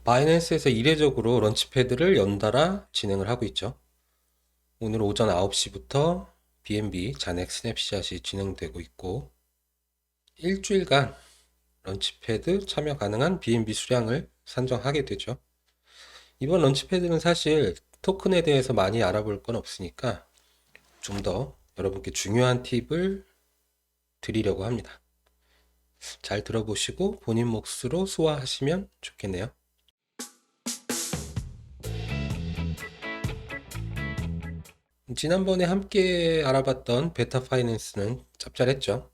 바이낸스에서 이례적으로 런치패드를 연달아 진행을 하고 있죠. 오늘 오전 9시부터 BNB 잔액 스냅샷이 진행되고 있고, 일주일간 런치패드 참여 가능한 BNB 수량을 산정하게 되죠. 이번 런치패드는 사실 토큰에 대해서 많이 알아볼 건 없으니까 좀 더 여러분께 중요한 팁을 드리려고 합니다. 잘 들어보시고 본인 몫으로 소화하시면 좋겠네요. 지난번에 함께 알아봤던 베타 파이낸스는 짭짤했죠.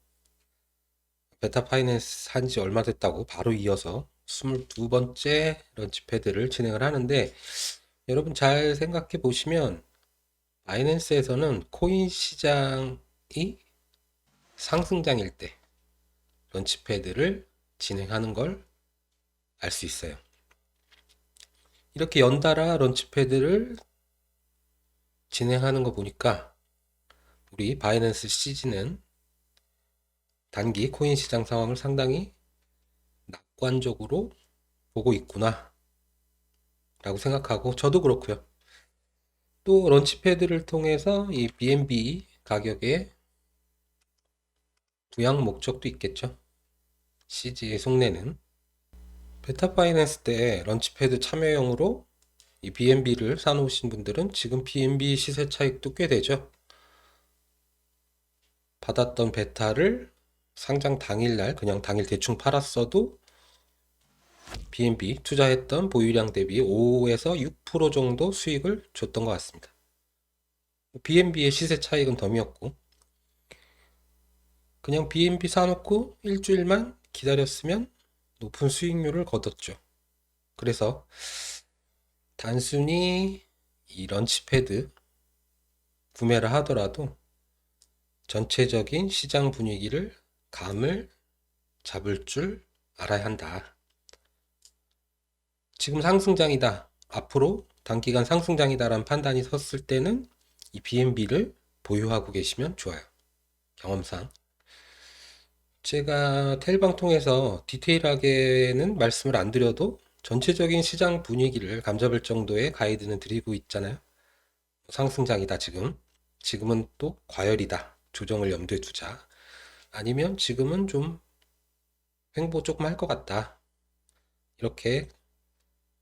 베타 파이낸스 한지 얼마 됐다고 바로 이어서 22번째 런치패드를 진행을 하는데, 여러분 잘 생각해 보시면 바이낸스에서는 코인 시장이 상승장일 때 런치패드를 진행하는 걸 알 수 있어요. 이렇게 연달아 런치패드를 진행하는 거 보니까 우리 바이낸스 시즌은 단기 코인 시장 상황을 상당히 낙관적으로 보고 있구나 라고 생각하고, 저도 그렇고요. 또 런치패드를 통해서 이 BNB 가격의 부양 목적도 있겠죠. CG의 속내는 베타 파이낸스 때 런치패드 참여용으로 이 BNB를 사놓으신 분들은 지금 BNB 시세 차익도 꽤 되죠. 받았던 베타를 상장 당일날 그냥 당일 대충 팔았어도 BNB 투자했던 보유량 대비 5에서 6% 정도 수익을 줬던 것 같습니다. BNB의 시세 차익은 덤이었고, 그냥 BNB 사놓고 일주일만 기다렸으면 높은 수익률을 거뒀죠. 그래서 단순히 이 런치패드 구매를 하더라도 전체적인 시장 분위기를 감을 잡을 줄 알아야 한다. 지금 상승장이다, 앞으로 단기간 상승장이다라는 판단이 섰을 때는 이 BNB를 보유하고 계시면 좋아요. 경험상 제가 텔방 통해서 디테일하게는 말씀을 안 드려도 전체적인 시장 분위기를 감잡을 정도의 가이드는 드리고 있잖아요. 상승장이다 지금, 지금은 또 과열이다, 조정을 염두에 두자, 아니면 지금은 좀 횡보 조금 할 것 같다, 이렇게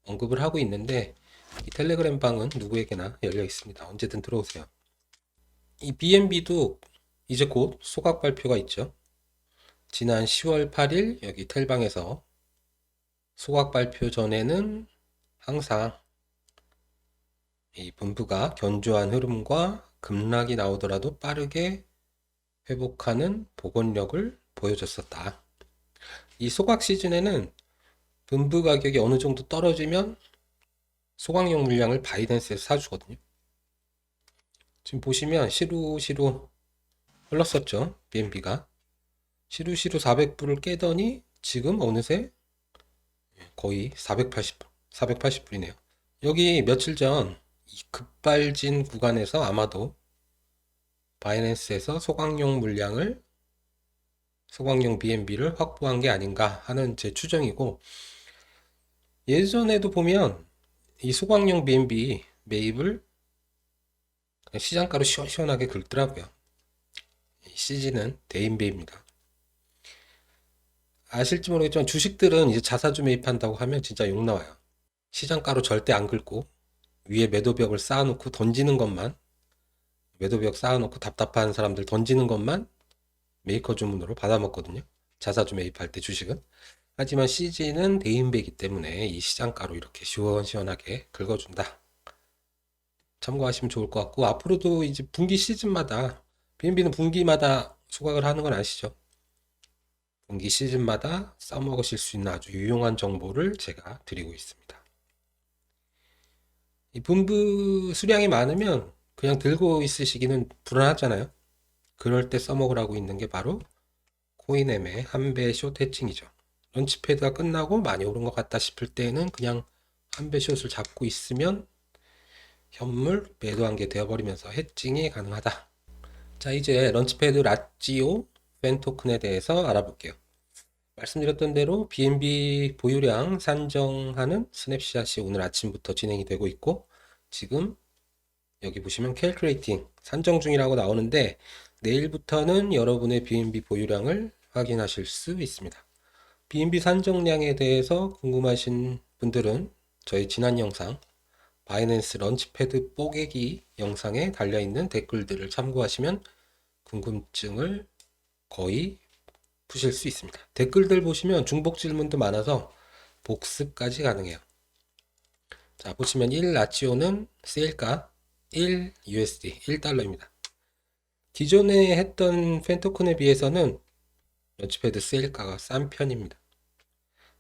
언급을 하고 있는데, 이 텔레그램 방은 누구에게나 열려 있습니다. 언제든 들어오세요. 이 BNB도 이제 곧 소각 발표가 있죠. 지난 10월 8일 여기 텔방에서 소각 발표 전에는 항상 이 분부가 견조한 흐름과 급락이 나오더라도 빠르게 회복하는 복원력을 보여줬었다. 이 소각 시즌에는 분부 가격이 어느 정도 떨어지면 소각용 물량을 바이낸스에서 사주거든요. 지금 보시면 시루시루 흘렀었죠. BNB가 시루시루 400불을 깨더니 지금 어느새 거의 480불이네요. 여기 며칠 전 이 급발진 구간에서 아마도 바이낸스에서 소각용 물량을, 소각용 BNB를 확보한 게 아닌가 하는 제 추정이고, 예전에도 보면 이 소각용 BNB 매입을 시장가로 시원시원하게 긁더라고요. 이 CG는 대인배입니다. 아실지 모르겠지만 주식들은 이제 자사주 매입한다고 하면 진짜 욕 나와요. 시장가로 절대 안 긁고 위에 매도벽을 쌓아놓고 던지는 것만, 매도벽 쌓아놓고 답답한 사람들 던지는 것만 메이커 주문으로 받아먹거든요. 자사주 매입할 때 주식은. 하지만 CG는 대인배이기 때문에 이 시장가로 이렇게 시원시원하게 긁어준다. 참고하시면 좋을 것 같고, 앞으로도 이제 분기 시즌마다, BNB는 분기마다 소각을 하는 건 아시죠? 분기 시즌마다 써먹으실 수 있는 아주 유용한 정보를 제가 드리고 있습니다. 이 분부 수량이 많으면 그냥 들고 있으시기는 불안하잖아요. 그럴 때 써먹으라고 있는 게 바로 코인엠의 한배 숏 해칭이죠. 런치패드가 끝나고 많이 오른 것 같다 싶을 때는 그냥 한배 숏을 잡고 있으면 현물 매도 한 개 되어버리면서 해칭이 가능하다. 자, 이제 런치패드 라찌오 팬 토큰에 대해서 알아볼게요. 말씀드렸던 대로 BNB 보유량 산정하는 스냅샷이 오늘 아침부터 진행이 되고 있고, 지금 여기 보시면 캘큘레이팅 산정 중이라고 나오는데, 내일부터는 여러분의 BNB 보유량을 확인하실 수 있습니다. BNB 산정량에 대해서 궁금하신 분들은 저희 지난 영상 바이낸스 런치패드 뽀개기 영상에 달려있는 댓글들을 참고하시면 궁금증을 거의 푸실 수 있습니다. 댓글들 보시면 중복 질문도 많아서 복습까지 가능해요. 자, 보시면 1 라치오는 세일가 1 USD, 1달러입니다. 기존에 했던 펜토큰에 비해서는 런치패드 세일가가 싼 편입니다.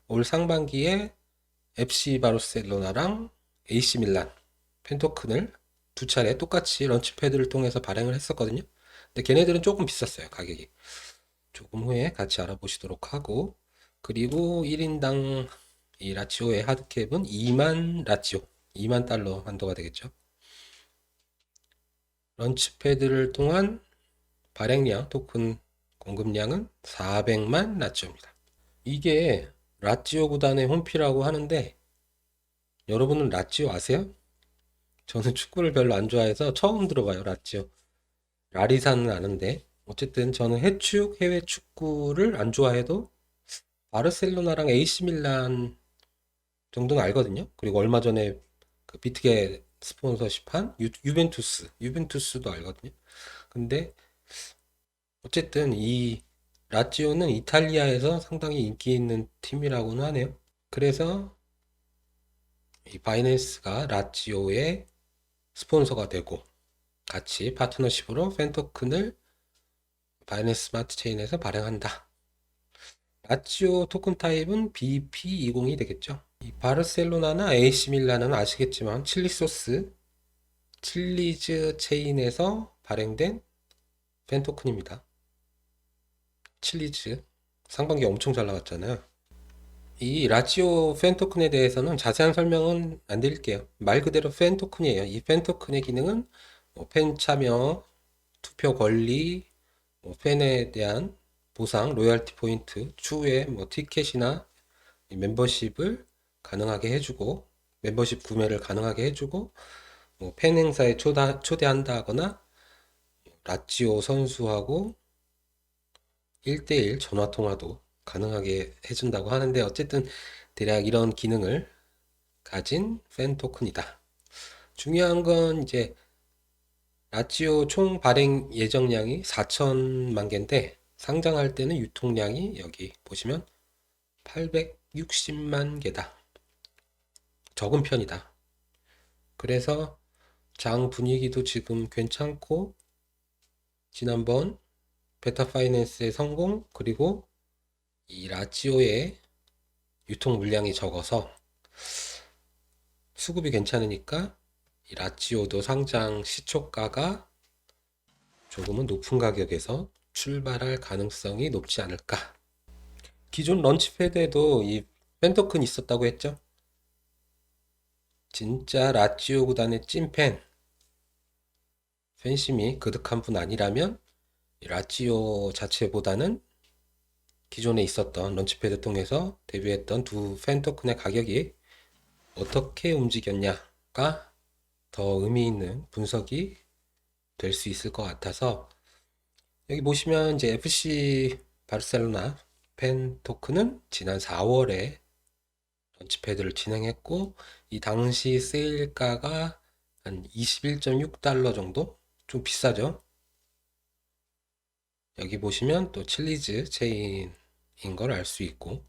올 상반기에 FC 바르셀로나랑 AC 밀란 펜토큰을 두 차례 똑같이 런치패드를 통해서 발행을 했었거든요. 근데 걔네들은 조금 비쌌어요, 가격이. 조금 후에 같이 알아보시도록 하고, 그리고 1인당 이 라치오의 하드캡은 2만 라치오, 2만 달러 한도가 되겠죠. 런치패드를 통한 발행량, 토큰 공급량은 400만 라치오입니다. 이게 라치오 구단의 홈피라고 하는데, 여러분은 라치오 아세요? 저는 축구를 별로 안 좋아해서 처음 들어봐요, 라치오. 라리사는 아는데, 어쨌든 저는 해외 축구를 안 좋아해도 바르셀로나랑 AC 밀란 정도는 알거든요. 그리고 얼마 전에 그 비트게 스폰서십한 유벤투스도 알거든요. 근데 어쨌든 이 라치오는 이탈리아에서 상당히 인기 있는 팀이라고는 하네요. 그래서 이 바이낸스가 라치오의 스폰서가 되고 같이 파트너십으로 팬토큰을 바이낸스 스마트 체인에서 발행한다. 라치오 토큰 타입은 BP20이 되겠죠. 이 바르셀로나나 AC 밀란은 아시겠지만 칠리즈 체인에서 발행된 팬토큰입니다. 칠리즈 상반기 엄청 잘 나갔잖아요. 이 라치오 팬토큰에 대해서는 자세한 설명은 안 드릴게요. 말 그대로 팬토큰이에요. 이 팬토큰의 기능은 팬 참여, 투표 권리, 팬에 대한 보상, 로열티 포인트, 추후에 티켓이나 멤버십을 가능하게 해주고, 멤버십 구매를 가능하게 해주고, 팬 행사에 초대한다거나 라치오 선수하고 1대1 전화 통화도 가능하게 해준다고 하는데, 어쨌든 대략 이런 기능을 가진 팬 토큰이다. 중요한 건 이제 라치오 총 발행 예정량이 4천만 개인데, 상장할 때는 유통량이 여기 보시면 860만 개다. 적은 편이다. 그래서 장 분위기도 지금 괜찮고, 지난번 베타 파이낸스의 성공, 그리고 이 라치오의 유통 물량이 적어서 수급이 괜찮으니까 이 라치오도 상장 시초가가 조금은 높은 가격에서 출발할 가능성이 높지 않을까. 기존 런치패드에도 이 팬토큰 있었다고 했죠. 진짜 라치오 구단의 찐팬, 팬심이 그득한 분 아니라면 라치오 자체보다는 기존에 있었던 런치패드 통해서 데뷔했던 두 팬토큰의 가격이 어떻게 움직였냐가 더 의미 있는 분석이 될 수 있을 것 같아서, 여기 보시면 이제 FC 바르셀로나 팬 토큰은 지난 4월에 런치패드를 진행했고, 이 당시 세일가가 한 21.6달러 정도? 좀 비싸죠? 여기 보시면 또 칠리즈 체인인 걸 알 수 있고,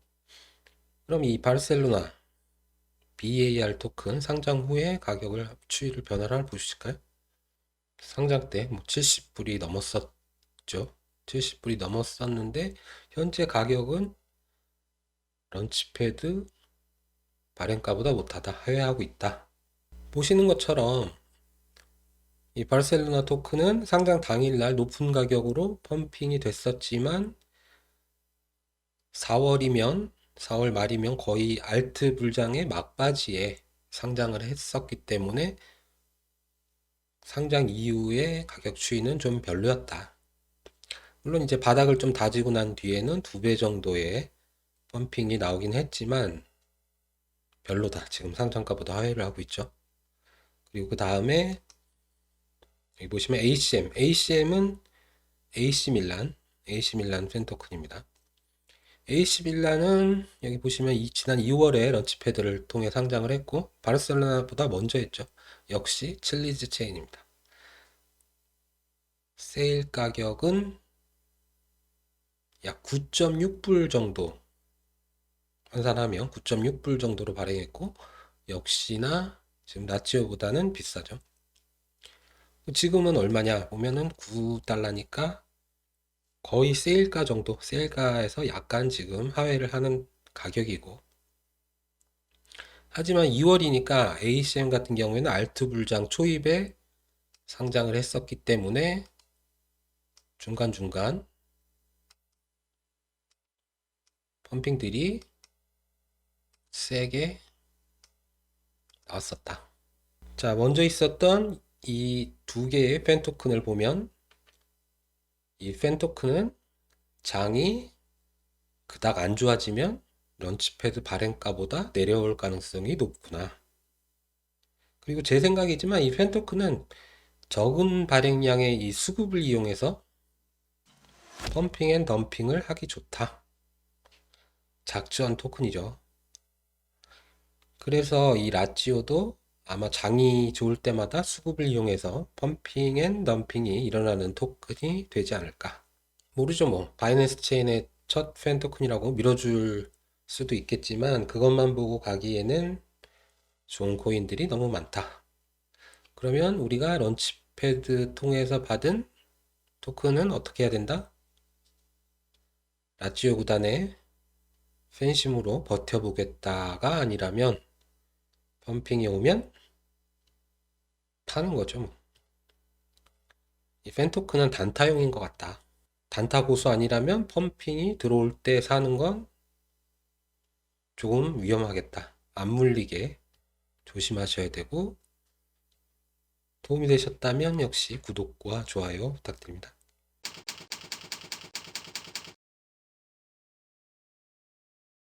그럼 이 바르셀로나 BAR 토큰 상장 후에 가격을 추이를 변화를 보실까요? 상장 때 70불이 넘었었죠. 70불이 넘었었는데 현재 가격은 런치패드 발행가보다 못하다, 하회하고 있다. 보시는 것처럼 이 바르셀로나 토큰은 상장 당일날 높은 가격으로 펌핑이 됐었지만 4월 말이면 거의 알트 불장의 막바지에 상장을 했었기 때문에 상장 이후의 가격 추이는 좀 별로였다. 물론 이제 바닥을 좀 다지고 난 뒤에는 2배 정도의 펌핑이 나오긴 했지만 별로다. 지금 상장가보다 하회를 하고 있죠. 그리고 그 다음에 여기 보시면 ACM은 AC 밀란 팬 토큰입니다. AC 밀란은 여기 보시면 지난 2월에 런치패드를 통해 상장을 했고 바르셀로나보다 먼저 했죠. 역시 칠리즈 체인입니다. 세일 가격은 약 9.6불 정도 환산하면 9.6불 정도로 발행했고 역시나 지금 라치오보다는 비싸죠. 지금은 얼마냐 보면은 9달러니까 거의 세일가 정도, 세일가에서 약간 지금 하회를 하는 가격이고, 하지만 2월이니까 ACM 같은 경우에는 알트 불장 초입에 상장을 했었기 때문에 중간중간 펌핑들이 세게 나왔었다. 자, 먼저 있었던 이 두 개의 팬 토큰을 보면 이 팬 토큰은 장이 그닥 안 좋아지면 런치패드 발행가보다 내려올 가능성이 높구나. 그리고 제 생각이지만 이 팬 토큰은 적은 발행량의 이 수급을 이용해서 펌핑 앤 덤핑을 하기 좋다. 작전 토큰이죠. 그래서 이 라찌오도 아마 장이 좋을 때마다 수급을 이용해서 펌핑 앤 덤핑이 일어나는 토큰이 되지 않을까. 모르죠 뭐. 바이낸스 체인의 첫 팬 토큰이라고 밀어줄 수도 있겠지만 그것만 보고 가기에는 좋은 코인들이 너무 많다. 그러면 우리가 런치패드 통해서 받은 토큰은 어떻게 해야 된다? 라찌오 구단의 팬심으로 버텨보겠다가 아니라면 펌핑이 오면 파는 거죠. 이 팬 토큰은 단타용인 것 같다. 단타 고수 아니라면 펌핑이 들어올 때 사는 건 조금 위험하겠다. 안 물리게 조심하셔야 되고 도움이 되셨다면 역시 구독과 좋아요 부탁드립니다.